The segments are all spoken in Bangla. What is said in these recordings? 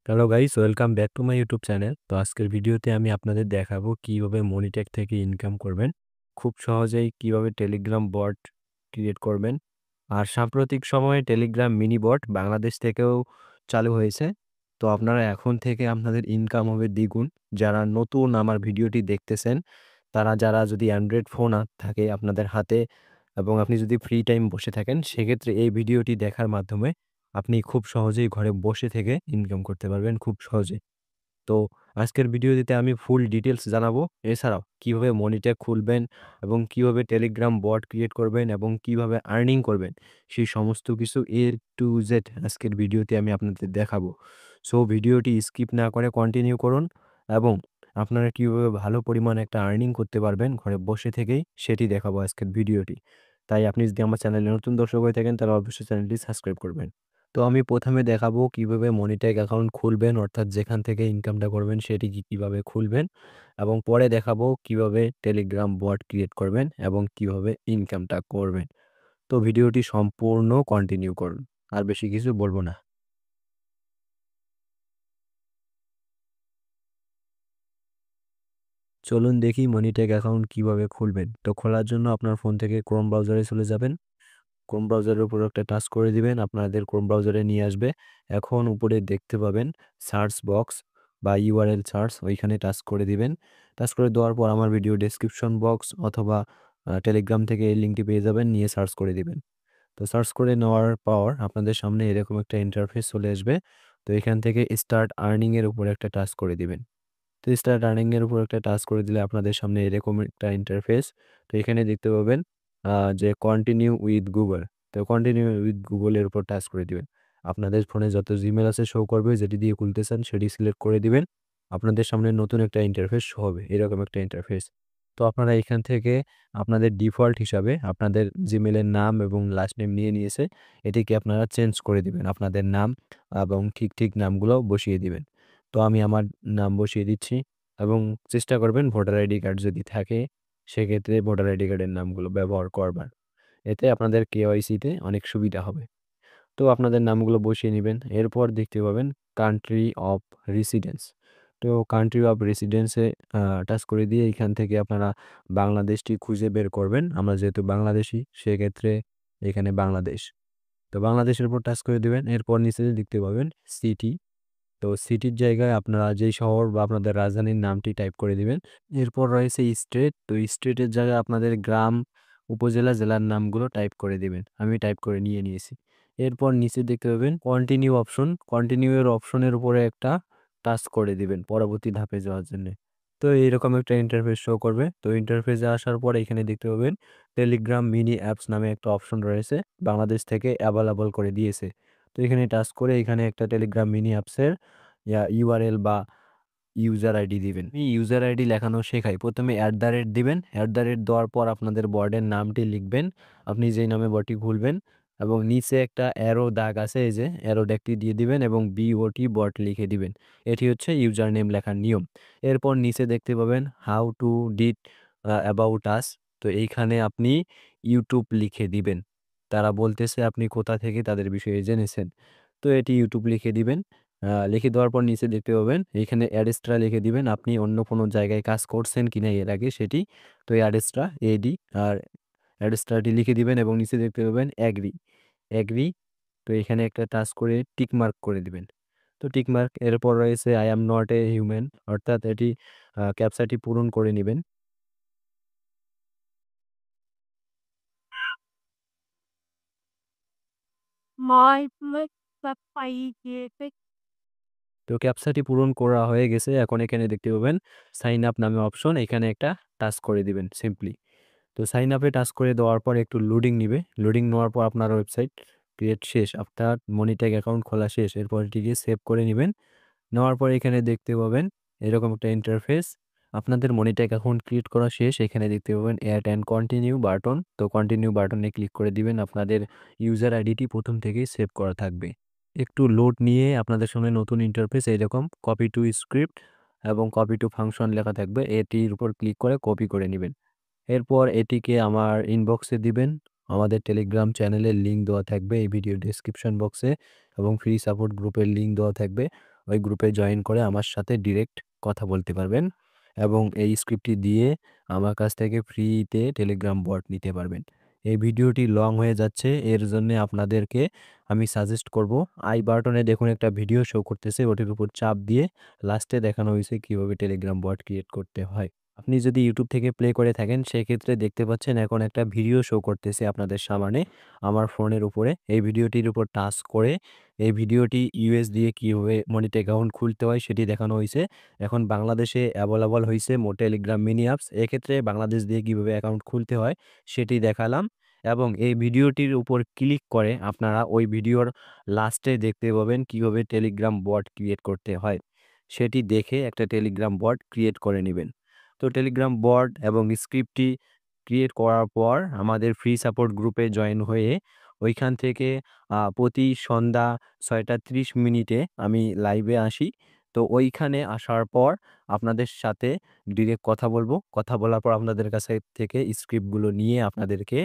Hello guys, welcome back to my YouTube channel. তো আজকের ভিডিওতে আমি আপনাদের দেখাবো কিভাবে মনিটেক থেকে ইনকাম করবেন, খুব সহজেই কিভাবে টেলিগ্রাম বট ক্রিয়েট করবেন। আর সাম্প্রতিক সময়ে টেলিগ্রাম মিনি বট বাংলাদেশ থেকেও চালু হয়েছে। তো আপনারা এখন থেকে আপনাদের ইনকাম হবে দ্বিগুণ। যারা নতুন আমার ভিডিওটি দেখতেছেন, তারা যারা যদি অ্যান্ড্রয়েড ফোন থাকে আপনাদের হাতে এবং আপনি যদি ফ্রি টাইম বসে থাকেন, সেক্ষেত্রে এই ভিডিওটি দেখার মাধ্যমে আপনি খুব সহজেই ঘরে বসে থেকে ইনকাম করতে পারবেন খুব সহজে। তো আজকের ভিডিওটিতে আমি ফুল ডিটেলস জানাবো। এছাড়াও কিভাবে মনিটর খুলবেন এবং কিভাবে টেলিগ্রাম বট ক্রিয়েট করবেন এবং কিভাবে আর্নিং করবেন, সেই সমস্ত কিছু A to Z আজকের ভিডিওতে আমি আপনাদের দেখাবো। সো ভিডিওটি স্কিপ না করে কন্টিনিউ করুন এবং আপনারা কিভাবে ভালো পরিমাণে একটা আর্নিং করতে পারবেন ঘরে বসে থেকেই, সেটি দেখাবো আজকের ভিডিওটি। তাই আপনি যদি আমার চ্যানেলে নতুন দর্শক হয়ে থাকেন, তাহলে অবশ্যই চ্যানেলটি সাবস্ক্রাইব করবেন। তো আমি প্রথমে দেখাবো কিভাবে মনিট্যাগ অ্যাকাউন্ট খুলবেন, অর্থাৎ যেখান থেকে ইনকামটা করবেন সেটি কিভাবে খুলবেন, এবং পরে দেখাবো কিভাবে টেলিগ্রাম বট ক্রিয়েট করবেন এবং কিভাবে ইনকামটা করবেন। তো ভিডিওটি সম্পূর্ণ কন্টিনিউ করুন, আর বেশি কিছু বলবো না। চলুন দেখি মনিট্যাগ অ্যাকাউন্ট কিভাবে খুলবেন। তো খোলার জন্য আপনার ফোন থেকে ক্রোম ব্রাউজারে চলে যাবেন। ক্রোম ব্রাউজারের উপর একটা টাচ করে দিবেন, আপনাদের ক্রোম ব্রাউজারে নিয়ে আসবে। এখন উপরে দেখতে পাবেন সার্চ বক্স বা ইউআরএল সার্চ, ওইখানে টাচ করে দিবেন। টাচ করে দেওয়ার পর আমার ভিডিও ডেসক্রিপশন বক্স অথবা টেলিগ্রাম থেকে এই লিঙ্কটি পেয়ে যাবেন, নিয়ে সার্চ করে দিবেন। তো সার্চ করে নেওয়ার পর আপনাদের সামনে এরকম একটা ইন্টারফেস চলে আসবে। তো এখান থেকে স্টার্ট আর্নিং এর উপর একটা টাচ করে দিবেন। তো স্টার্ট আর্নিং এর উপর একটা টাচ করে দিলে আপনাদের সামনে এরকম একটা ইন্টারফেস। তো এখানে দেখতে পাবেন যে কন্টিনিউ উইথ গুগল। তো কন্টিনিউ উইথ গুগল এর উপর টাচ করে দিবেন। আপনাদের ফোনে যত জিমেল আছে শো করবে, যেটি দিয়ে খুলতে চান সেটি সিলেক্ট করে দিবেন। আপনাদের সামনে নতুন একটা ইন্টারফেস শো হবে, এরকম একটা ইন্টারফেস। তো আপনারা এখান থেকে আপনাদের ডিফল্ট হিসাবে আপনাদের জিমেলের নাম এবং লাস্ট নেম নিয়ে নিয়েছে, এটিকে আপনারা চেঞ্জ করে দিবেন। আপনাদের নাম এবং ঠিক নামগুলো বসিয়ে দিবেন। তো আমি আমার নাম বসিয়ে দিচ্ছি এবং চেষ্টা করবেন ভোটার আইডি কার্ড যদি থাকে, সেক্ষেত্রে ভোটার আইডি কার্ডের নামগুলো ব্যবহার করবার। এতে আপনাদের কেওয়াইসিতে অনেক সুবিধা হবে। তো আপনাদের নামগুলো বসিয়ে নেবেন। এরপর দেখতে পাবেন কান্ট্রি অফ রেসিডেন্স। তো কান্ট্রি অফ রেসিডেন্সে টাচ করে দিয়ে এখান থেকে আপনারা বাংলাদেশটি খুঁজে বের করবেন। আমরা যেহেতু বাংলাদেশি, সেক্ষেত্রে এখানে বাংলাদেশ। তো বাংলাদেশের উপর টাচ করে দিবেন। এরপর নিচে দেখতে পাবেন সিটি। তো সিটির জায়গায় আপনারা যেই শহর বা আপনাদের রাজধানীর নামটি টাইপ করে দিবেন। এরপর রয়েছে স্টেট। তো স্টেটের জায়গায় আপনাদের গ্রাম, উপজেলা, জেলার নামগুলো টাইপ করে দিবেন। আমি টাইপ করে নিয়ে নিয়েছি। এরপর নিচে দেখতে পাবেন কন্টিনিউ অপশন। কন্টিনিউ এর অপশনের উপরে একটা টাচ করে দিবেন পরবর্তী ধাপে যাওয়ার জন্য। তো এইরকম একটা ইন্টারফেস শো করবে। তো ইন্টারফেসে আসার পর এখানে দেখতে পাবেন টেলিগ্রাম মিনি অ্যাপস নামে একটা অপশন রয়েছে, বাংলাদেশ থেকে অ্যাভেলেবল করে দিয়েছে। তো এখানে টাচ করে এখানে একটা টেলিগ্রাম মিনি অ্যাপসের ইউআরএল বা ইউজার আইডি দিবেন। এই ইউজার আইডি লেখানো শেখাই। প্রথমে দিবেন। দেওয়ার পর আপনাদের বটের নামটি লিখবেন, আপনি যেই নামে বটটি খুলবেন, এবং নিচে একটা অ্যারো দাগ আছে, এই যে অ্যারো দাগটি দিয়ে দিবেন এবং বিওটি বট লিখে দিবেন। এটি হচ্ছে ইউজার নেম লেখার নিয়ম। এরপর নিচে দেখতে পাবেন how to did about us. তো এইখানে আপনি ইউটিউব লিখে দিবেন। তারা বলতেছে আপনি কোথা থেকে তাদের বিষয়ে জেনেছেন। তো এটি ইউটিউব লিখে দিবেন। লিখে দেওয়ার পর নিচে দেখতে পাবেন এখানে অ্যাড্রেসটা লিখে দিবেন, আপনি অন্য কোনো জায়গায় কাজ করছেন কিনা এর আগে সেটি। তো এই অ্যাড্রেসটা এডি আর অ্যাড্রেসটাটি লিখে দিবেন এবং নিচে দেখতে পাবেন অ্যাগ্রি। অ্যাগ্রি। তো এখানে একটা টাচ করে টিক মার্ক করে দিবেন। তো টিক মার্ক। এরপর রয়েছে I am not a human, অর্থাৎ এটি ক্যাপচাটি পূরণ করে নেবেন। My my তো ক্যাপচাটি পূরণ করা হয়ে গেছে। এখন এখানে দেখতে পাবেন সাইন আপ নামে অপশন, এখানে একটা টাচ করে দিবেন সিম্পলি। তো সাইন আপে টাচ করে দেওয়ার পর একটু লোডিং নিবে। লোডিং নেওয়ার পর আপনার ওয়েবসাইট ক্রিয়েট শেষ, আপনার মনিট্যাগ অ্যাকাউন্ট খোলা শেষ। এরপর এটিকে সেভ করে নেবেন। নেওয়ার পর এখানে দেখতে পাবেন এরকম একটা ইন্টারফেস। আপনাদের মনিট্যাগ অ্যাকাউন্ট ক্রিয়েট করা শেষ। এখানে দেখতে পাবেন অ্যাড অ্যান্ড কন্টিনিউ বাটন। তো কন্টিনিউ বাটনে ক্লিক করে দিবেন, আপনাদের ইউজার আইডিটি প্রথম থেকেই সেভ করা থাকবে। একটু লোড নিয়ে আপনাদের সামনে নতুন ইন্টারফেস এইরকম কপি টু স্ক্রিপ্ট এবং কপি টু ফাংশন লেখা থাকবে, এটির উপর ক্লিক করে কপি করে নেবেন। এরপর এটিকে আমার ইনবক্সে দিবেন। আমাদের টেলিগ্রাম চ্যানেলের লিঙ্ক দেওয়া থাকবে এই ভিডিও ডেসক্রিপশন বক্সে এবং ফ্রি সাপোর্ট গ্রুপের লিঙ্ক দেওয়া থাকবে। ওই গ্রুপে জয়েন করে আমার সাথে ডিরেক্ট কথা বলতে পারবেন এবং এই স্ক্রিপ্টটি দিয়ে আমার কাছ থেকে ফ্রিতে টেলিগ্রাম বট নিতে পারবেন। এই ভিডিওটি লং হয়ে যাচ্ছে, এর জন্যে আপনাদেরকে আমি সাজেস্ট করব আই বাটনে দেখুন একটা ভিডিও শো করতেছে, ওটির উপর চাপ দিয়ে লাস্টে দেখানো হয়েছে কিভাবে টেলিগ্রাম বট ক্রিয়েট করতে হয়। আপনি যদি ইউটিউব থেকে প্লে করে থাকেন সেক্ষেত্রে দেখতে পাচ্ছেন এখন একটা ভিডিও শো করতেছে আপনাদের সামনে আমার ফোনের উপরে। এই ভিডিওটির উপর টাচ করে এই ভিডিওটি ইউএস দিয়ে কিভাবে মনিট অ্যাকাউন্ট খুলতে হয় সেটি দেখানো হয়েছে। এখন বাংলাদেশে অ্যাভেলেবল হয়েছে টেলিগ্রাম মিনি অ্যাপস, এক্ষেত্রে বাংলাদেশ দিয়ে কিভাবে অ্যাকাউন্ট খুলতে হয় সেটি দেখালাম এবং এই ভিডিওটির উপর ক্লিক করে আপনারা ওই ভিডিওর লাস্টে দেখতে পাবেন কিভাবে টেলিগ্রাম বট ক্রিয়েট করতে হয়, সেটি দেখে একটা টেলিগ্রাম বট ক্রিয়েট করে নেবেন। তো টেলিগ্রাম বট এবং স্ক্রিপ্টটি ক্রিয়েট করার পর আমাদের ফ্রি সাপোর্ট গ্রুপে জয়েন হয়ে ওইখান থেকে প্রতি সন্ধ্যা 6টা 30 মিনিটে আমি লাইভে আসি। তো ওইখানে আসার পর আপনাদের সাথে ডিরেক্ট কথা বলবো, কথা বলার পর আপনাদের কাছে থেকে স্ক্রিপ্টগুলো নিয়ে আপনাদেরকে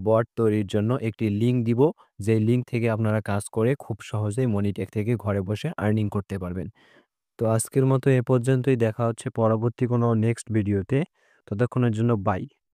বট তৈরির জন্য একটি লিঙ্ক দিব, যে লিঙ্ক থেকে আপনারা কাজ করে খুব সহজেই মনিটেক থেকে ঘরে বসে আর্নিং করতে পারবেন। তো আজকের মতো এ পর্যন্তই, দেখা হচ্ছে পরবর্তী কোনো নেক্সট ভিডিওতে। ততক্ষণের জন্য বাই।